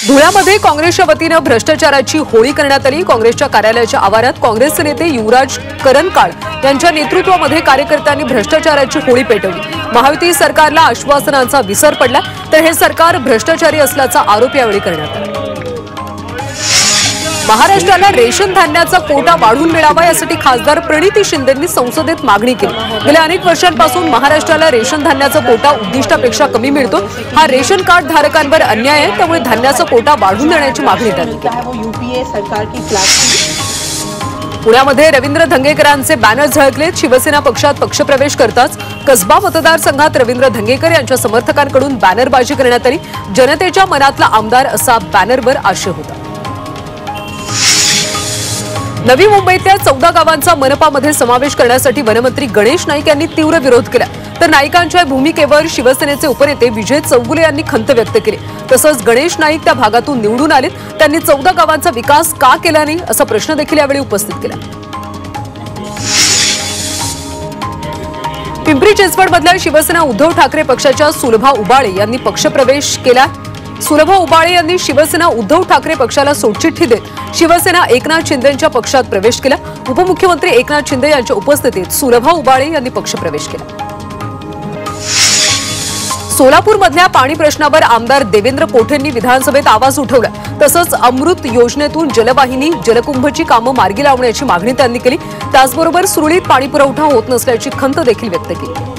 धुळ्यामध्ये काँग्रेसच्या वतीने भ्रष्टाचाराची होळी करण्यात आली। काँग्रेसच्या कार्यालयाच्या आवारात काँग्रेसचे नेते युवराज करंकाळ यांच्या नेतृत्वामध्ये कार्यकर्त्यांनी भ्रष्टाचाराची होळी पेटवली। महायुती सरकारला आश्वासनांचा विसर पडला, तर हे सरकार भ्रष्टाचारी असल्याचा आरोप यावेळी करण्यात आला। महाराष्ट्राला रेशन धान्याचा कोटा वाढवून मिळावा यासाठी खासदार प्रणिती शिंदेंनी संसदेत मागणी केली। गेल्या अनेक वर्षांपासून महाराष्ट्राला रेशन धान्याचा कोटा उद्दिष्टापेक्षा कमी मिळतो। हा रेशन कार्ड धारकांवर अन्याय आहे, त्यामुळे धान्याचा कोटा वाढवून देण्याची मागणी त्यांनी केली। पुण्यामध्ये रवींद्र धंगेकरांचे बॅनर झळकलेत। शिवसेना पक्षात पक्षप्रवेश करताच कसबा मतदारसंघात रवींद्र धंगेकर यांच्या समर्थकांकडून बॅनरबाजी करण्यात आली। जनतेच्या मनातला आमदार असा बॅनरवर आशय होता। नवी मुंबईतल्या 14 गावांचा मनपामध्ये समावेश करण्यासाठी वनमंत्री गणेश नाईक यांनी तीव्र विरोध केला, तर नाईकांच्या भूमिकेवर शिवसेनेचे उपनेते विजय चौगुले यांनी खंत व्यक्त केली। तसंच गणेश नाईक त्या भागातून निवडून आले, त्यांनी 14 गावांचा विकास का केला नाही असा प्रश्न देखील यावेळी उपस्थित केला। पिंपरी चिंचवडमधल्या शिवसेना उद्धव ठाकरे पक्षाच्या सुलभा उबाळे यांनी पक्षप्रवेश केला। सुलभा उबाळे यांनी शिवसेना उद्धव ठाकरे पक्षाला सोडचिठ्ठी देत शिवसेना एकनाथ शिंदेंच्या पक्षात प्रवेश केला। उपमुख्यमंत्री एकनाथ शिंदे यांच्या उपस्थितीत सुलभा उबाळे यांनी पक्षप्रवेश केला। सोलापूरमधल्या पाणी प्रश्नावर आमदार देवेंद्र कोठेंनी विधानसभेत आवाज उठवला। तसंच अमृत योजनेतून जलवाहिनी जलकुंभची कामं मार्गी लावण्याची मागणी त्यांनी केली। त्याचबरोबर सुरळीत पाणीपुरवठा होत नसल्याची खंत देखील व्यक्त केली।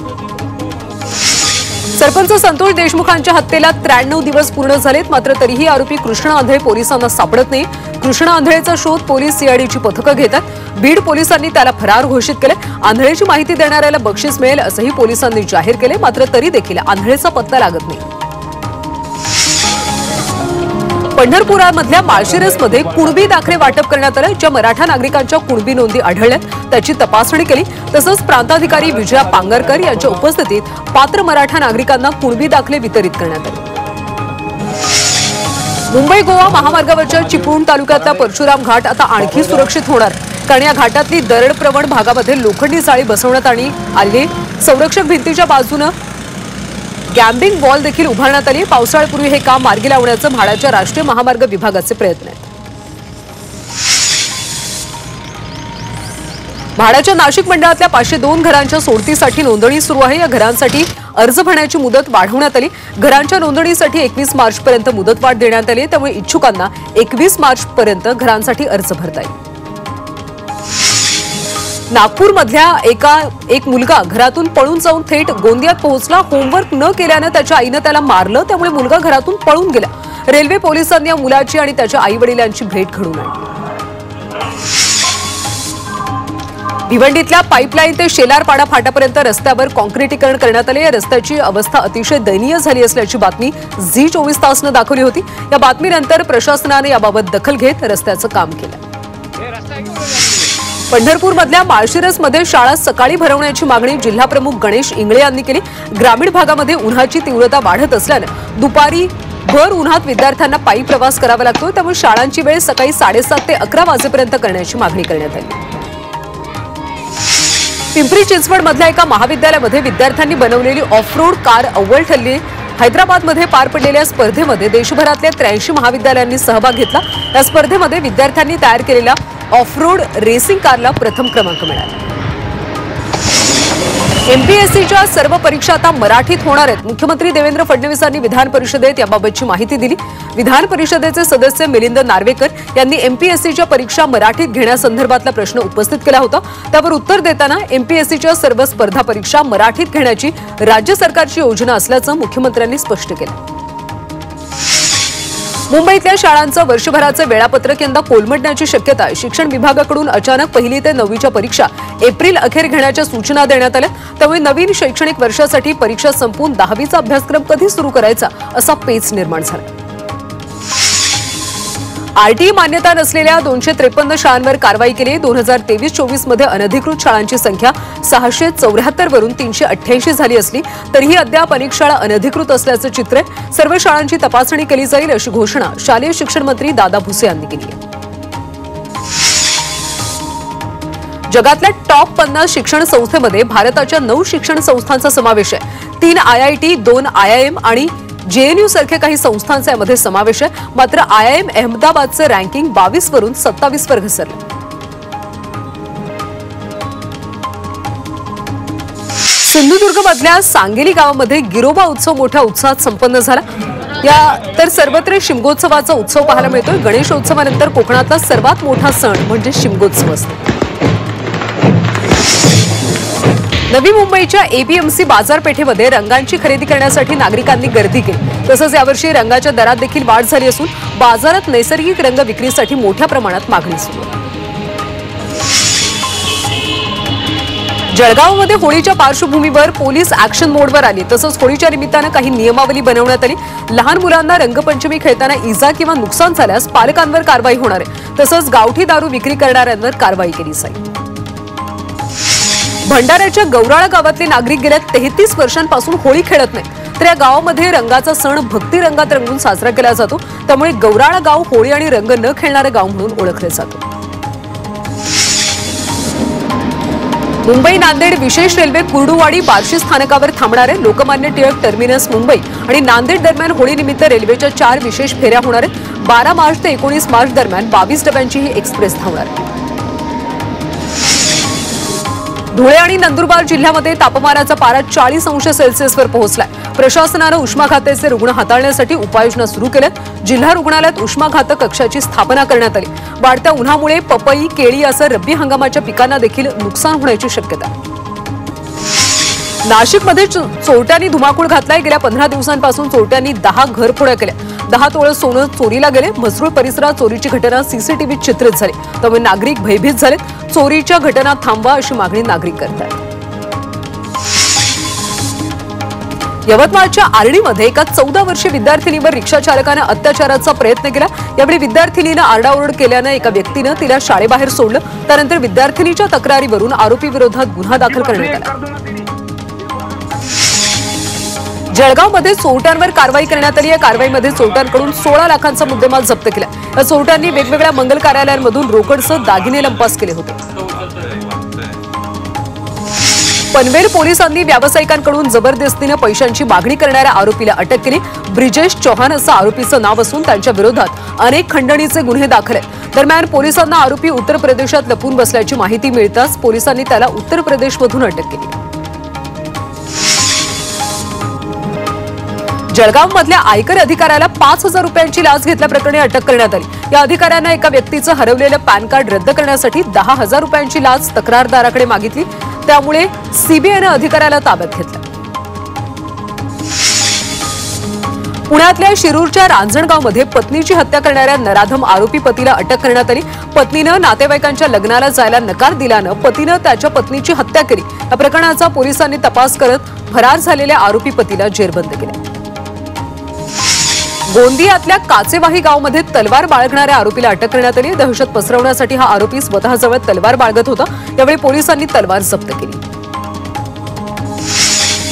सरपंच संतोष देशमुखांच्या हत्येला 93 दिवस पूर्ण झालेत, मात्र तरीही आरोपी कृष्णा आंधळे पोलिसांना सापडत नाही। कृष्णा आंधळेचा शोध पोलीस सीआयडीची पथकं घेतात। बीड पोलिसांनी त्याला फरार घोषित केले। आंधळेची माहिती देणाऱ्याला बक्षीस मिळेल असंही पोलिसांनी जाहीर केले, मात्र तरी देखील आंधळेचा पत्ता लागत नाही। पंढरपुरामधल्या माळशिरसमध्ये कुणबी दाखले वाटप करण्यात आले। ज्या मराठा नागरिकांच्या कुणबी नोंदी आढळल्यात त्याची तपासणी केली। तसंच प्रांताधिकारी विजया पांगरकर यांच्या उपस्थितीत पात्र मराठा नागरिकांना कुणबी दाखले वितरित करण्यात आले। मुंबई गोवा महामार्गावरच्या चिपळूण तालुक्यातला परशुराम घाट आता आणखी सुरक्षित होणार, कारण या घाटातली दरडप्रवण भागामध्ये लोखंडी जाळी बसवण्यात आली। संरक्षक भिंतीच्या बाजूने गॅम्बिंग वॉल देखील उभारण्यात आली। पावसाळ्यापूर्वी हे काम मार्गी लावण्याचं म्हाडाच्या राष्ट्रीय महामार्ग विभागाचे प्रयत्न आहेत। म्हाडाच्या नाशिक मंडळातल्या 502 घरांच्या सोडतीसाठी नोंदणी सुरू आहे। या घरांसाठी अर्ज भरण्याची मुदत वाढवण्यात आली। घरांच्या नोंदणीसाठी 21 मार्चपर्यंत मुदतवाढ देण्यात आली, त्यामुळे इच्छुकांना 21 मार्चपर्यंत घरांसाठी अर्ज भरता येईल। नागपूरमधल्या एक मुलगा घरातून पळून जाऊन थेट गोंदियात पोहोचला। होमवर्क न केल्यानं त्याच्या आईनं त्याला मारलं, त्यामुळे मुलगा घरातून पळून गेला। रेल्वे पोलिसांनी या मुलाची आणि त्याच्या आईवडिलांची भेट घडवून आणली। भिवंडीतल्या पाईपलाईन ते शेलारपाडा फाटापर्यंत रस्त्यावर काँक्रिटीकरण करण्यात आले। या रस्त्याची अवस्था अतिशय दयनीय झाली असल्याची बातमी झी 24 तासनं दाखवली होती। या बातमीनंतर प्रशासनाने याबाबत दखल घेत रस्त्याचं काम केलं। पंढरपूरमधल्या माळशिरसमध्ये शाळा सकाळी भरवण्याची मागणी जिल्हाप्रमुख गणेश इंगळे यांनी केली। ग्रामीण भागामध्ये उन्हाची तीव्रता वाढत असल्यानं दुपारी भर उन्हात विद्यार्थ्यांना पायी प्रवास करावा लागतो, त्यामुळे शाळांची वेळ सकाळी 7:30 ते 11 वाजेपर्यंत करण्याची मागणी करण्यात आली। पिंपरी चिंचवडमधल्या एका महाविद्यालयामध्ये विद्यार्थ्यांनी बनवलेली ऑफ-रोड कार अव्वल ठरली। हैदराबादमध्ये पार पडलेल्या स्पर्धेमध्ये देशभरातल्या 83 महाविद्यालयांनी सहभाग घेतला। या स्पर्धेमध्ये विद्यार्थ्यांनी तयार केलेल्या ऑफ-रोड रेसिंग कारला प्रथम क्रमांक मिळाला। एमपीएससीच्या सर्व परीक्षा आता मराठीत होणार आहेत। मुख्यमंत्री देवेंद्र फडणवीसांनी विधान परिषदेत याबाबतची माहिती दिली। विधान परिषदेचे सदस्य मिलिंद नार्वेकर यांनी एमपीएससीच्या परीक्षा मराठीत घेण्यासंदर्भातला प्रश्न उपस्थित केला होता। त्यावर उत्तर देताना एमपीएससीच्या सर्व स्पर्धा परीक्षा मराठीत घेण्याची राज्य सरकारची योजना असल्याचं मुख्यमंत्र्यांनी स्पष्ट केलं। मुंबईतल्या शाळांचं वर्षभराचं वेळापत्रक यंदा कोलमडण्याची शक्यता आहे। शिक्षण विभागाकडून अचानक 1ली ते 9वीच्या परीक्षा एप्रिल अखेर घेण्याच्या सूचना देण्यात आल्या, त्यामुळे नवीन शैक्षणिक वर्षासाठी परीक्षा संपवून 10वीचा अभ्यासक्रम कधी सुरू करायचा असा पेच निर्माण झाला। आरटीई मान्यता नसलेल्या 253 शाळांवर कारवाई केली। 2023-24 मध्ये अनधिकृत शाळांची संख्या 674 वरून 388 झाली असली तरीही अद्याप अनेक शाळा अनधिकृत असल्याचं चित्र आहे। सर्व शाळांची तपासणी केली जाईल अशी घोषणा शालेय शिक्षण मंत्री दादा भुसे यांनी केली आहे। जगातल्या टॉप 50 शिक्षण संस्थेमध्ये भारताच्या 9 शिक्षण संस्थांचा समावेश आहे। 3 IIT, 2 IIM आणि JNU सारखे काही संस्थांचा यामध्ये समावेश आहे. मात्र IIM अहमदाबादचं रँकिंग 22 वरून 27 वर घसरलं. सिंधुदुर्गमधल्या सांगेली गावामध्ये गिरोबा उत्सव मोठ्या उत्साहात संपन्न झाला. तर सर्वत्र शिमगोत्सवाचा उत्सव पाहायला मिळतोय. गणेशोत्सवानंतर कोकणातला सर्वात मोठा सण म्हणजे शिमगोत्सव असतो. नवी मुंबईच्या APMC बाजारपेठेमध्ये रंगांची खरेदी करण्यासाठी नागरिकांनी गर्दी केली. तसंच यावर्षी रंगाच्या दरात देखील वाढ झाली असून बाजारात नैसर्गिक रंग विक्रीसाठी मोठ्या प्रमाणात मागणी सुरू आहे. जळगावमध्ये होळीच्या पार्श्वभूमीवर पोलीस ऍक्शन मोडवर आली. तसंच होळीच्या निमित्तानं काही नियमावली बनवण्यात आली. लहान मुलांना रंगपंचमी खेळताना इजा किंवा नुकसान झाल्यास पालकांवर कारवाई होणार आहे. तसंच गावठी दारू विक्री करणाऱ्यांवर कारवाई केली जाईल. भंडाऱ्याच्या गौराळा गावातले नागरिक गेल्या 33 वर्षांपासून होळी खेळत नाही. तर या गावामध्ये रंगाचा सण भक्ती रंगात रंगून साजरा केला जातो. त्यामुळे गौराळा गाव होळी आणि रंग न खेळणारे गाव म्हणून ओळखले जाते. मुंबई नांदेड विशेष रेल्वे कुर्डुवाडी बार्शी स्थानकावर थांबणार आहे. लोकमान्य टिळक टर्मिनस मुंबई आणि नांदेड दरम्यान होळीनिमित्त रेल्वेच्या 4 विशेष फेऱ्या होणार आहेत. 12 मार्च ते 19 मार्च दरम्यान 22 डब्यांची ही एक्सप्रेस धावणार आहे. धुळे आणि नंदुरबार जिल्ह्यामध्ये तापमानाचा पारा 40 अंश सेल्सिअसवर पोहोचलाय. प्रशासनानं उष्माघाताचे रुग्ण हाताळण्यासाठी उपाययोजना सुरू केल्यात. जिल्हा रुग्णालयात उष्माघातक कक्षाची स्थापना करण्यात आली. वाढत्या उन्हामुळे पपई, केळी यासह रब्बी हंगामाच्या पिकांना देखील नुकसान होण्याची शक्यता आहे. नाशिकमध्ये चोरट्यांनी धुमाकूळ घातलाय. गेल्या 15 दिवसांपासून चोरट्यांनी 10 घरफोड्या केल्या. 10 तोळे सोनं चोरीला गेले. म्हसरूळ परिसरात चोरीची घटना CCTV चित्रित झाली. त्यामुळे नागरिक भयभीत झाले. चोरीच्या घटना थांबवा अशी मागणी नागरिक करतात. यवतमाळच्या आर्णीमध्ये एका 14 वर्षीय विद्यार्थिनीवर रिक्षा चालकानं अत्याचाराचा प्रयत्न केला. यावेळी विद्यार्थिनीनं आरडाओरड केल्यानं एका व्यक्तीनं तिला शाळेबाहेर सोडलं. त्यानंतर विद्यार्थिनीच्या तक्रारीवरून आरोपी विरोधात गुन्हा दाखल करण्यात आला. जळगावमध्ये चोरट्यांवर कारवाई करण्यात आली. या कारवाईमध्ये चोरट्यांकडून 16 लाखांचा मुद्देमाल जप्त केला. या चोरट्यांनी वेगवेगळ्या मंगल कार्यालयांमधून रोकडसह दागिने लंपास केले होते. पनवेल पोलिसांनी व्यावसायिकांकडून जबरदस्तीने पैशांची मागणी करणाऱ्या आरोपीला अटक केली. ब्रिजेश चौहान असं आरोपीचं नाव असून त्यांच्या विरोधात अनेक खंडणीचे गुन्हे दाखल आहेत. दरम्यान पोलिसांना आरोपी उत्तर प्रदेशात लपून बसल्याची माहिती मिळताच पोलिसांनी त्याला उत्तर प्रदेशमधून अटक केली. जळगावमधल्या आयकर अधिकाऱ्याला 5,000 रुपयांची लाच घेतल्याप्रकरणी अटक करण्यात आली. या अधिकाऱ्यानं एका व्यक्तीचं हरवलेलं पॅन कार्ड रद्द करण्यासाठी 10,000 रुपयांची लाच तक्रारदाराकडे मागितली. त्यामुळे CBIनं अधिकाऱ्याला ताब्यात घेतलं. पुण्यातल्या शिरूरच्या रांजणगावमध्ये पत्नीची हत्या करणाऱ्या नराधम आरोपी पतीला अटक करण्यात आली. पत्नीनं नातेवाईकांच्या लग्नाला जायला नकार दिल्यानं पतीनं त्याच्या पत्नीची हत्या केली. या प्रकरणाचा पोलिसांनी तपास करत फरार झालेल्या आरोपी पतीला जेरबंद केलं. गोंदियातल्या काचेवाही गावमध्ये तलवार बाळगणाऱ्या आरोपीला अटक करण्यात आली. दहशत पसरवण्यासाठी हा आरोपी स्वतःजवळ तलवार बाळगत होता. यावेळी पोलिसांनी तलवार जप्त केली.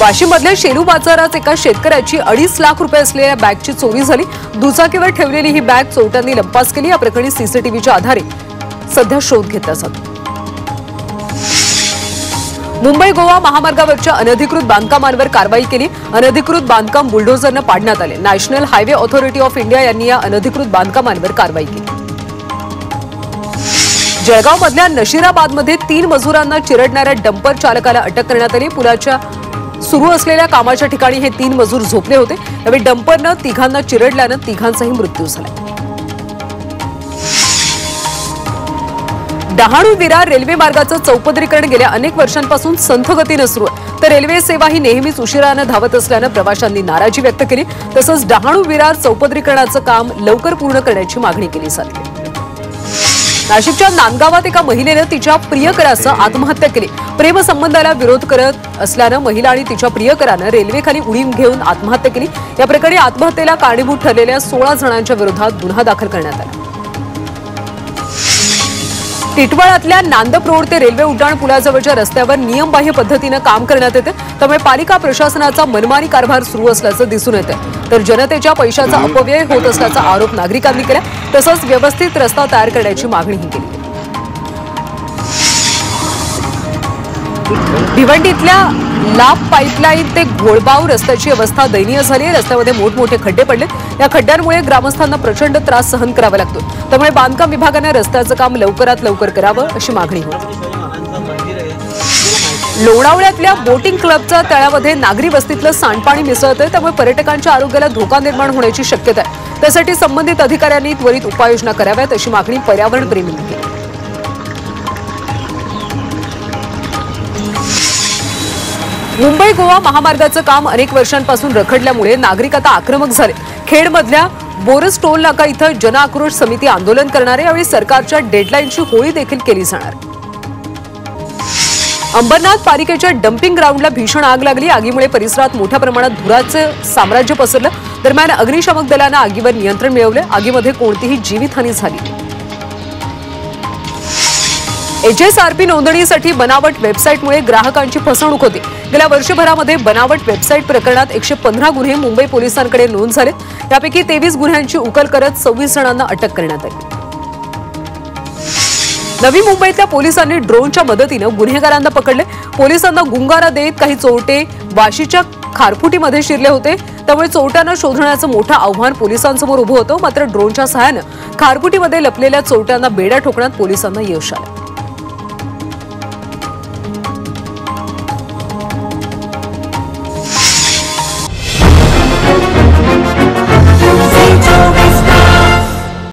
वाशिममधल्या शेलू बाजारात एका शेतकऱ्याची 2.5 लाख रुपये असलेल्या बॅगची चोरी झाली. दुचाकीवर ठेवलेली ही बॅग चोरट्यांनी लंपास केली. या प्रकरणी CCTVच्या आधारे सध्या शोध घेतला जातो. मुंबई गोवा महामार्गावरच्या अनधिकृत बांधकामांवर कारवाई केली. अनधिकृत बांधकाम बुलडोझरनं पाडण्यात आले. National highway authority of India यांनी या अनधिकृत बांधकामांवर कारवाई केली. जळगावमधल्या नशिराबादमध्ये 3 मजुरांना चिरडणाऱ्या डंपर चालकाला अटक करण्यात आली. पुलाच्या सुरू असलेल्या कामाच्या ठिकाणी हे 3 मजूर झोपले होते. यावेळी डंपरनं तिघांना चिरडल्यानं तिघांचाही मृत्यू झाला. डहाणू विरार रेल्वे मार्गाचं चौपदरीकरण गेल्या अनेक वर्षांपासून संथ गतीनं सुरू आहे. तर रेल्वे सेवा ही नेहमीच उशिरानं धावत असल्यानं प्रवाशांनी नाराजी व्यक्त केली. तसंच डहाणू विरार चौपदरीकरणाचं काम लवकर पूर्ण करण्याची मागणी केली जाते. नाशिकच्या नांदगावात एका महिलेनं तिच्या प्रियकरासह आत्महत्या केली. प्रेमसंबंधाला विरोध करत असल्यानं महिला आणि तिच्या प्रियकरानं रेल्वेखाली उडी घेऊन आत्महत्या केली. या प्रकरणी आत्महत्येला कारणीभूत ठरलेल्या 16 जणांच्या विरोधात गुन्हा दाखल करण्यात आला. टिटवाळातल्या नांदप रोड ते रेल्वे उड्डाण पुलाजवळच्या रस्त्यावर नियमबाह्य पद्धतीनं काम करण्यात येते. त्यामुळे पालिका प्रशासनाचा मनमानी कारभार सुरू असल्याचं दिसून येतं. तर जनतेच्या पैशाचा अपव्यय होत असल्याचा आरोप नागरिकांनी केला. तसंच व्यवस्थित रस्ता तयार करण्याची मागणीही केली. भिवंडीतल्या लाभ पाईपलाईन ते घोळबाव रस्त्याची अवस्था दयनीय झाली आहे. रस्त्यामध्ये मोठमोठे खड्डे पडले. या खड्ड्यांमुळे ग्रामस्थांना प्रचंड त्रास सहन करावा लागतो. त्यामुळे बांधकाम विभागाने रस्त्याचं काम लवकरात लवकर करावं अशी मागणी होती. लोणावळ्यातल्या बोटिंग क्लबच्या तळ्यामध्ये नागरी वस्तीतलं सांडपाणी मिसळतंय. त्यामुळे पर्यटकांच्या आरोग्याला धोका निर्माण होण्याची शक्यता आहे. त्यासाठी संबंधित अधिकाऱ्यांनी त्वरित उपाययोजना कराव्यात अशी मागणी पर्यावरण प्रेमींनी केली. मुंबई गोवा महामार्गाचं काम अनेक वर्षांपासून रखडल्यामुळे नागरिक आता आक्रमक झाले. खेडमधल्या बोरस टोल नाका इथं जनआक्रोश समिती आंदोलन करणार आहे. यावेळी सरकारच्या डेडलाईनची होळी देखील केली जाणार. अंबरनाथ पालिकेच्या डम्पिंग ग्राउंडला भीषण आग लागली. आगीमुळे परिसरात मोठ्या प्रमाणात धुराचं साम्राज्य पसरलं. दरम्यान अग्निशमक दलानं आगीवर नियंत्रण मिळवलं. आगीमध्ये कोणतीही जीवितहानी झाली. HSRP नोंदणीसाठी बनावट वेबसाईटमुळे ग्राहकांची फसवणूक होती. गेल्या वर्षभरामध्ये बनावट वेबसाईट प्रकरणात 115 गुन्हे मुंबई पोलिसांकडे नोंद झाले. यापैकी 23 गुन्ह्यांची उकल करत 26 जणांना अटक करण्यात आली. नवी मुंबईतल्या पोलिसांनी ड्रोनच्या मदतीनं गुन्हेगारांना पकडले. पोलिसांना गुंगारा देत काही चोरटे वाशीच्या खारफुटीमध्ये शिरले होते. त्यामुळे चोरट्यांना शोधण्याचं मोठं आव्हान पोलिसांसमोर उभं होतं. मात्र ड्रोनच्या सहाय्यानं खारफुटीमध्ये लपलेल्या चोरट्यांना बेड्या ठोकण्यात पोलिसांना यश आलं.